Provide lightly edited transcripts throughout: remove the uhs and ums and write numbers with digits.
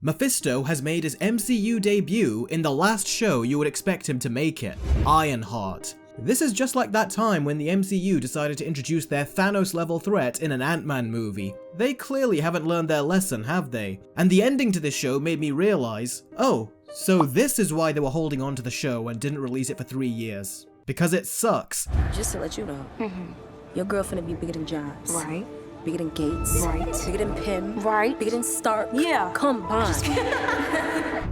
Mephisto has made his MCU debut in the last show you would expect him to make it, Ironheart. This is just like that time when the MCU decided to introduce their Thanos-level threat in an Ant-Man movie. They clearly haven't learned their lesson, have they? And the ending to this show made me realize, oh, so this is why they were holding on to the show and didn't release it for 3 years. Because it sucks. Just to let you know, your girl finna be bigger than Jobs. Right. Bigger than Gates. Right. Bigger than Pym. Right. Bigger than Stark. Yeah. Combined.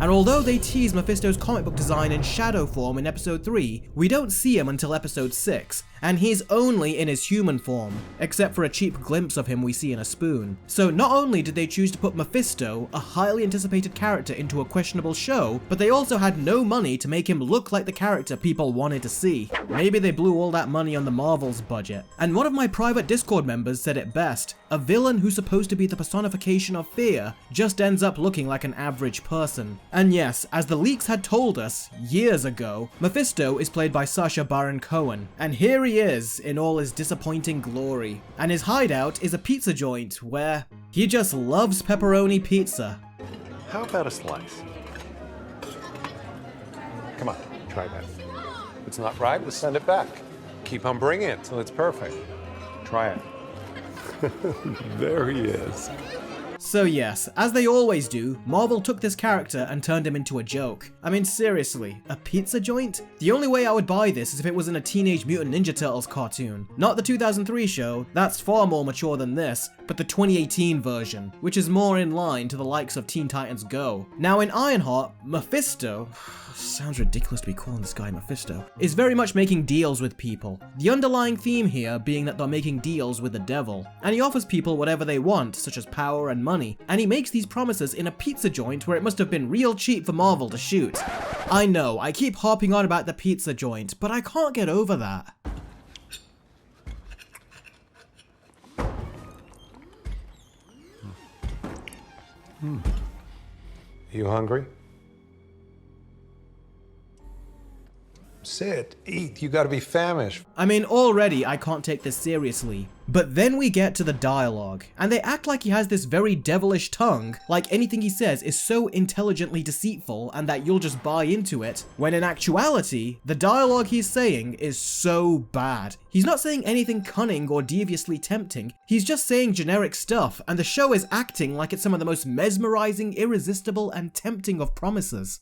And although they tease Mephisto's comic book design in shadow form in episode 3, we don't see him until episode 6, and he's only in his human form, except for a cheap glimpse of him we see in a spoon. So not only did they choose to put Mephisto, a highly anticipated character, into a questionable show, but they also had no money to make him look like the character people wanted to see. Maybe they blew all that money on the Marvel's budget. And one of my private Discord members said it best: a villain who's supposed to be the personification of fear just ends up looking like an average person. And yes, as the leaks had told us years ago, Mephisto is played by Sacha Baron Cohen, and here he is in all his disappointing glory. And his hideout is a pizza joint where he just loves pepperoni pizza. How about a slice? Come on, try that. If it's not right, we'll send it back. Keep on bringing it till it's perfect. Try it. There he is. So yes, as they always do, Marvel took this character and turned him into a joke. I mean seriously, a pizza joint? The only way I would buy this is if it was in a Teenage Mutant Ninja Turtles cartoon. Not the 2003 show, that's far more mature than this, but the 2018 version, which is more in line to the likes of Teen Titans Go. Now in Ironheart, Mephisto, sounds ridiculous to be calling this guy Mephisto, is very much making deals with people. The underlying theme here being that they're making deals with the devil, and he offers people whatever they want, such as power and money, and he makes these promises in a pizza joint where it must have been real cheap for Marvel to shoot. I know, I keep harping on about the pizza joint, but I can't get over that. You hungry? Sit, eat. You gotta be famished. I mean, already I can't take this seriously. But then we get to the dialogue, and they act like he has this very devilish tongue, like anything he says is so intelligently deceitful and that you'll just buy into it, when in actuality, the dialogue he's saying is so bad. He's not saying anything cunning or deviously tempting, he's just saying generic stuff, and the show is acting like it's some of the most mesmerizing, irresistible, and tempting of promises.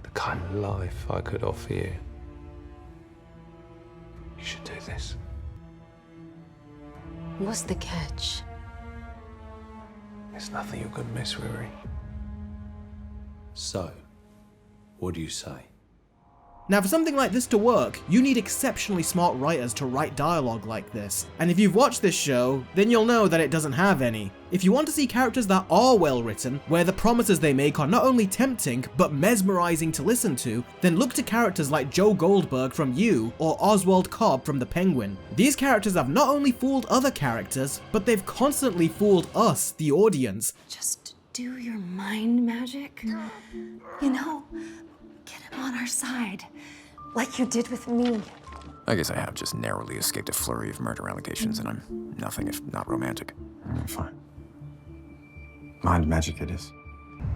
The kind of life I could offer you. You should do this. What's the catch? It's nothing you could miss, Riri. So, what do you say? Now for something like this to work, you need exceptionally smart writers to write dialogue like this. And if you've watched this show, then you'll know that it doesn't have any. If you want to see characters that are well written, where the promises they make are not only tempting, but mesmerizing to listen to, then look to characters like Joe Goldberg from You or Oswald Cobb from The Penguin. These characters have not only fooled other characters, but they've constantly fooled us, the audience. Just do your mind magic. You know, get him on our side, like you did with me. I guess I have just narrowly escaped a flurry of murder allegations, and I'm nothing if not romantic. Fine. Mind magic it is.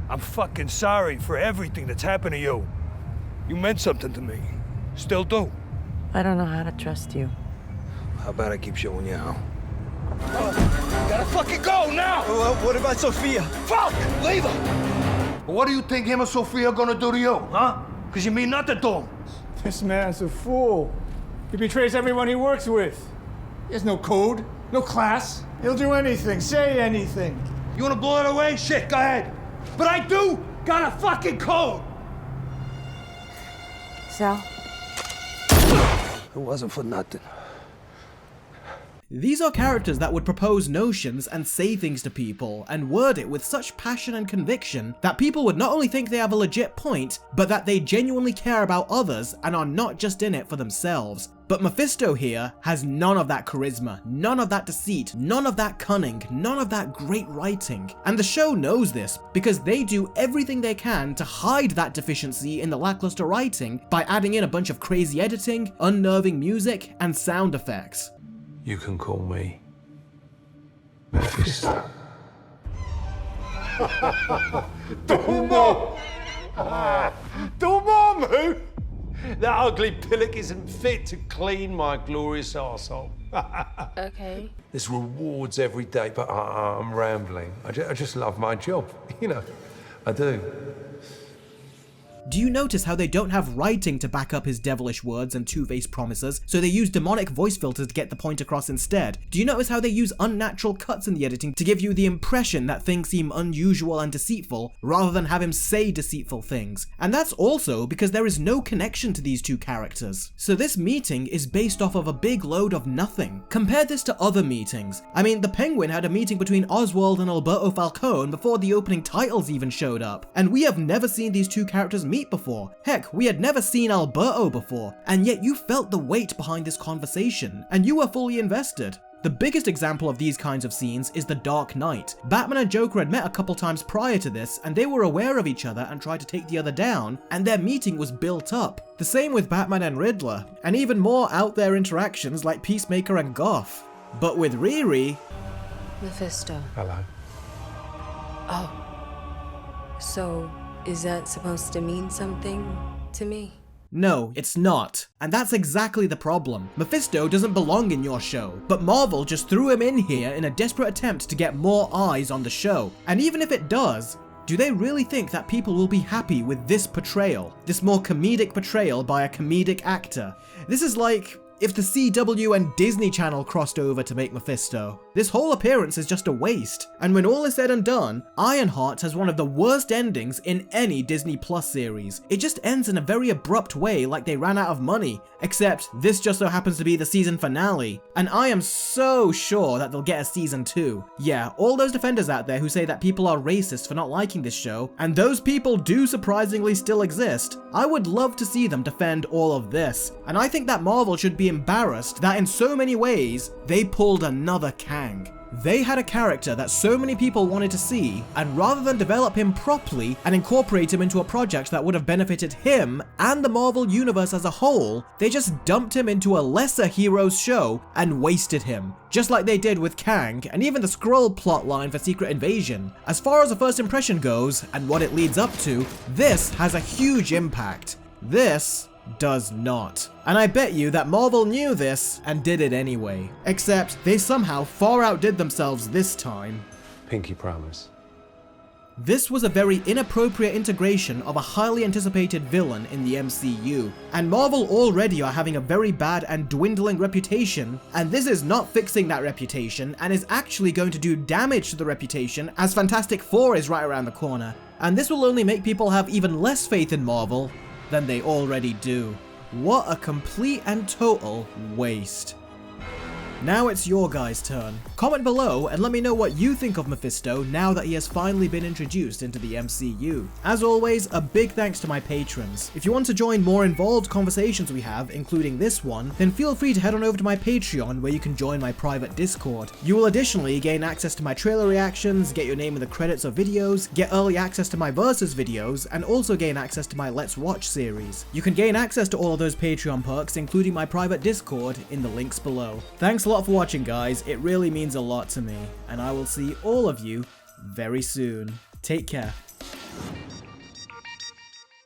I'm fucking sorry for everything that's happened to you. You meant something to me. Still do. I don't know how to trust you. How about I keep showing you how? Oh, gotta fucking go now! What about Sophia? Fuck! Leave her! What do you think him and Sophia are gonna do to you, huh? Because you mean nothing to him. This man's a fool. He betrays everyone he works with. He has no code, no class. He'll do anything, say anything. You wanna blow it away? Shit, go ahead. But I do got a fucking code! Sal? It wasn't for nothing. These are characters that would propose notions and say things to people and word it with such passion and conviction that people would not only think they have a legit point, but that they genuinely care about others and are not just in it for themselves. But Mephisto here has none of that charisma, none of that deceit, none of that cunning, none of that great writing. And the show knows this because they do everything they can to hide that deficiency in the lackluster writing by adding in a bunch of crazy editing, unnerving music, and sound effects. You can call me Mephisto. Dormammu! Dormammu! That ugly pillock isn't fit to clean my glorious arsehole. Okay. There's rewards every day, but I'm rambling. I just love my job, you know. I do. Do you notice how they don't have writing to back up his devilish words and two-faced promises, so they use demonic voice filters to get the point across instead? Do you notice how they use unnatural cuts in the editing to give you the impression that things seem unusual and deceitful, rather than have him say deceitful things? And that's also because there is no connection to these two characters. So this meeting is based off of a big load of nothing. Compare this to other meetings. I mean, the Penguin had a meeting between Oswald and Alberto Falcone before the opening titles even showed up, and we have never seen these two characters meet before. Heck, we had never seen Alberto before, and yet you felt the weight behind this conversation, and you were fully invested. The biggest example of these kinds of scenes is The Dark Knight. Batman and Joker had met a couple times prior to this, and they were aware of each other and tried to take the other down, and their meeting was built up. The same with Batman and Riddler, and even more out there interactions like Peacemaker and Goth. But with Riri... Mephisto. Hello. Oh. So, is that supposed to mean something to me? No, it's not. And that's exactly the problem. Mephisto doesn't belong in your show, but Marvel just threw him in here in a desperate attempt to get more eyes on the show. And even if it does, do they really think that people will be happy with this portrayal? This more comedic portrayal by a comedic actor? This is like if the CW and Disney Channel crossed over to make Mephisto. This whole appearance is just a waste. And when all is said and done, Ironheart has one of the worst endings in any Disney Plus series. It just ends in a very abrupt way, like they ran out of money. Except this just so happens to be the season finale. And I am so sure that they'll get a season 2. Yeah, all those defenders out there who say that people are racist for not liking this show, and those people do surprisingly still exist, I would love to see them defend all of this. And I think that Marvel should be embarrassed that in so many ways, they pulled another Kang. They had a character that so many people wanted to see, and rather than develop him properly and incorporate him into a project that would have benefited him and the Marvel Universe as a whole, they just dumped him into a lesser heroes show and wasted him. Just like they did with Kang and even the Skrull plotline for Secret Invasion. As far as a first impression goes, and what it leads up to, this has a huge impact. This does not. And I bet you that Marvel knew this and did it anyway. Except they somehow far outdid themselves this time. Pinky promise. This was a very inappropriate integration of a highly anticipated villain in the MCU, and Marvel already are having a very bad and dwindling reputation, and this is not fixing that reputation and is actually going to do damage to the reputation as Fantastic Four is right around the corner, and this will only make people have even less faith in Marvel than they already do. What a complete and total waste. Now it's your guys' turn. Comment below and let me know what you think of Mephisto now that he has finally been introduced into the MCU. As always, a big thanks to my patrons. If you want to join more involved conversations we have, including this one, then feel free to head on over to my Patreon where you can join my private Discord. You will additionally gain access to my trailer reactions, get your name in the credits of videos, get early access to my Versus videos, and also gain access to my Let's Watch series. You can gain access to all of those Patreon perks, including my private Discord, in the links below. Thanks a lot for watching, guys. It really means a lot to me, and I will see all of you very soon. Take care.